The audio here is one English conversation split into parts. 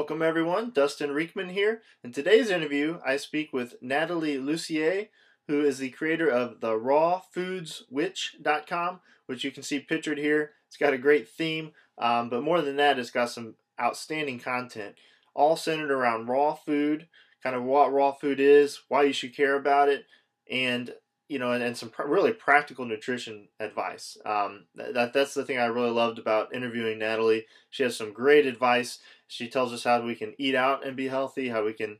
Welcome everyone, Dustin Riekman here. In today's interview, I speak with Nathalie Lussier, who is the creator of the rawfoodswitch.com, which you can see pictured here. It's got a great theme, but more than that, it's got some outstanding content, all centered around raw food, kind of what raw food is, why you should care about it, and and some really practical nutrition advice. That's the thing I really loved about interviewing Nathalie. She has some great advice. She tells us how we can eat out and be healthy, how we can,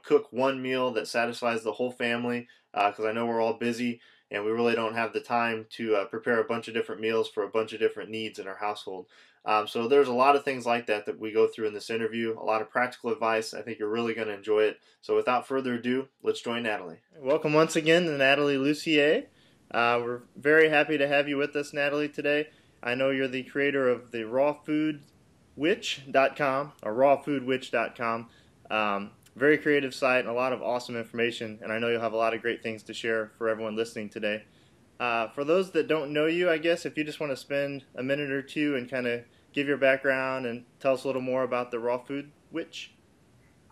cook one meal that satisfies the whole family, because I know we're all busy and we really don't have the time to prepare a bunch of different meals for a bunch of different needs in our household. So there's a lot of things like that we go through in this interview, a lot of practical advice. I think you're really going to enjoy it. So without further ado, let's join Nathalie. Welcome once again to Nathalie Lussier. We're very happy to have you with us, Nathalie, today. I know you're the creator of the rawfoodswitch.com or rawfoodwitch.com. Very creative site and a lot of awesome information, and I know you'll have a lot of great things to share for everyone listening today. For those that don't know you, I guess if you just want to spend a minute or two and kind of give your background and tell us a little more about the Raw Food Witch.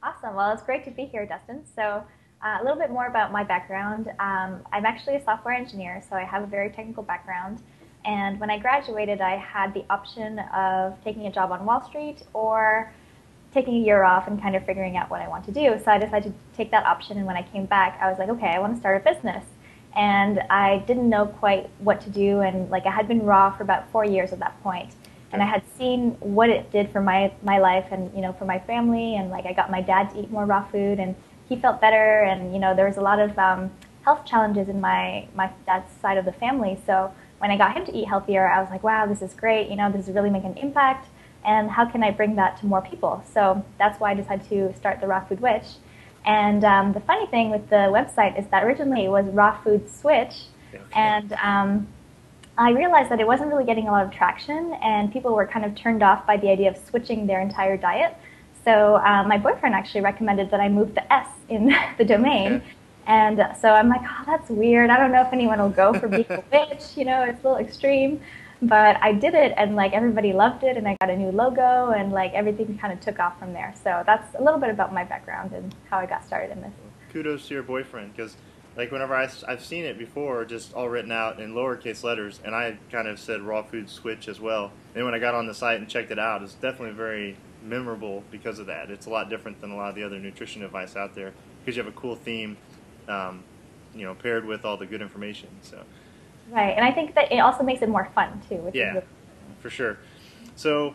Awesome. Well, it's great to be here, Dustin. So a little bit more about my background. I'm actually a software engineer, so I have a very technical background. And when I graduated, I had the option of taking a job on Wall Street or taking a year off and kind of figuring out what I want to do. So I decided to take that option, and when I came back, I was like, okay, I want to start a business. And I didn't know quite what to do, and I had been raw for about 4 years at that point. And I had seen what it did for my life and, for my family, and I got my dad to eat more raw food, and he felt better, and, there was a lot of health challenges in my dad's side of the family. So when I got him to eat healthier, I was like, wow, this is great, this is really making an impact, and how can I bring that to more people? So that's why I decided to start the Raw Food Witch. And the funny thing with the website is that originally it was Raw Food Switch, and I realized that it wasn't really getting a lot of traction, and people were kind of turned off by the idea of switching their entire diet. So my boyfriend actually recommended that I move the S in the domain. Okay. And so I'm like, oh, that's weird. I don't know if anyone will go for being a witch. It's a little extreme. But I did it, and everybody loved it, and I got a new logo, and everything kind of took off from there. So that's a little bit about my background and how I got started in this. Kudos to your boyfriend, because whenever I've seen it before, just all written out in lowercase letters, and I kind of said Raw Food Switch as well. And when I got on the site and checked it out, it's definitely very memorable because of that. It's a lot different than a lot of the other nutrition advice out there because you have a cool theme, paired with all the good information. So. Right, and I think that it also makes it more fun too. Which is for sure. So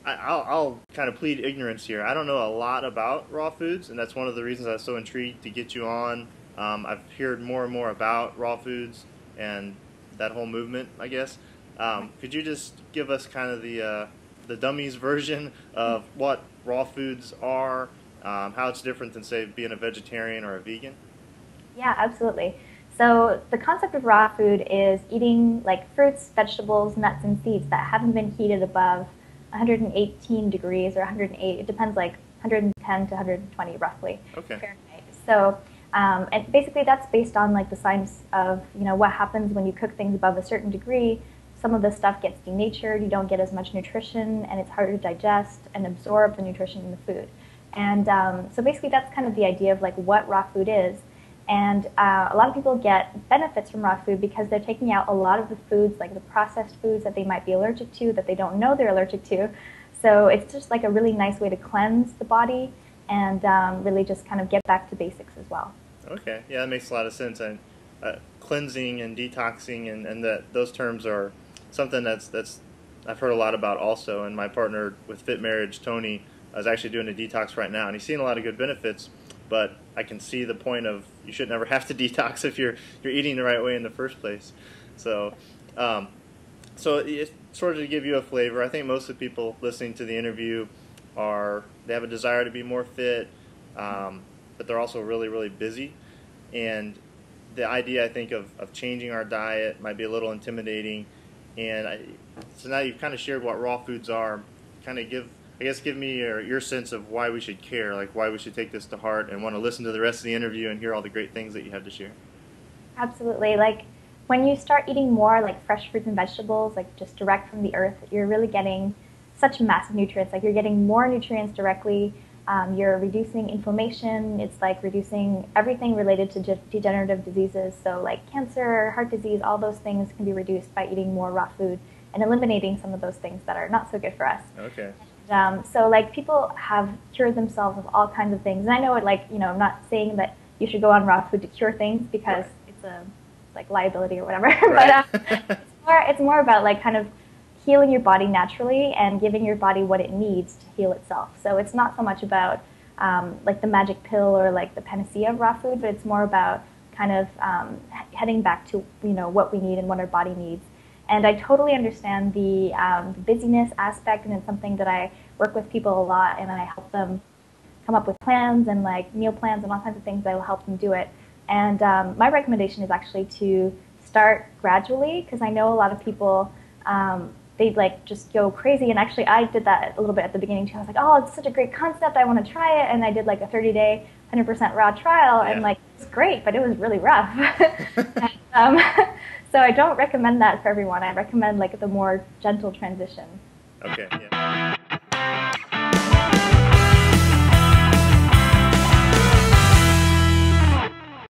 I'll kind of plead ignorance here. I don't know a lot about raw foods, and that's one of the reasons I was so intrigued to get you on. I've heard more and more about raw foods and that whole movement, I guess. Could you just give us kind of the dummies version of what raw foods are, how it's different than, say, being a vegetarian or a vegan? Yeah, absolutely. So the concept of raw food is eating fruits, vegetables, nuts, and seeds that haven't been heated above 118 degrees or 108. It depends, 110 to 120 roughly Fahrenheit. So and basically that's based on the science of what happens when you cook things above a certain degree. Some of the stuff gets denatured. You don't get as much nutrition, and it's harder to digest and absorb the nutrition in the food. And so basically that's kind of the idea of what raw food is. And a lot of people get benefits from raw food because they're taking out a lot of the foods, the processed foods that they might be allergic to, that they don't know they're allergic to. So it's just a really nice way to cleanse the body and really just kind of get back to basics as well. Okay, yeah, that makes a lot of sense. And cleansing and detoxing and those terms are something that's I've heard a lot about also. And my partner with Fit Marriage, Tony, is actually doing a detox right now, and he's seeing a lot of good benefits. But I can see the point of you should never have to detox if you're eating the right way in the first place. So, so it's sort of to give you a flavor. I think most of the people listening to the interview they have a desire to be more fit, but they're also really, really busy. And the idea, I think, of changing our diet might be a little intimidating. And so now you've kind of shared what raw foods are. Kind of give me your sense of why we should care, why we should take this to heart and want to listen to the rest of the interview and hear all the great things that you have to share. Absolutely. When you start eating more fresh fruits and vegetables, just direct from the earth, you're really getting such massive nutrients. Like you're getting more nutrients directly. You're reducing inflammation. It's like reducing everything related to degenerative diseases. So like cancer, heart disease, all those things can be reduced by eating more raw food and eliminating some of those things that are not so good for us. Okay. So like people have cured themselves of all kinds of things. And I know it, like, you know, I'm not saying that you should go on raw food to cure things because it's a like liability or whatever. Right. But it's more about like kind of healing your body naturally and giving your body what it needs to heal itself. So it's not so much about like the magic pill or like the panacea of raw food, but it's more about kind of heading back to, you know, what we need and what our body needs. And I totally understand the busyness aspect, and it's something that I work with people a lot, and I help them come up with plans and like meal plans and all kinds of things that will help them do it. And my recommendation is actually to start gradually, because I know a lot of people, they like just go crazy. And actually I did that a little bit at the beginning too. I was like, oh, it's such a great concept, I want to try it. And I did like a 30-day 100% raw trial, and like it's great, but it was really rough. And, so I don't recommend that for everyone. I recommend like the more gentle transition. Okay, yeah.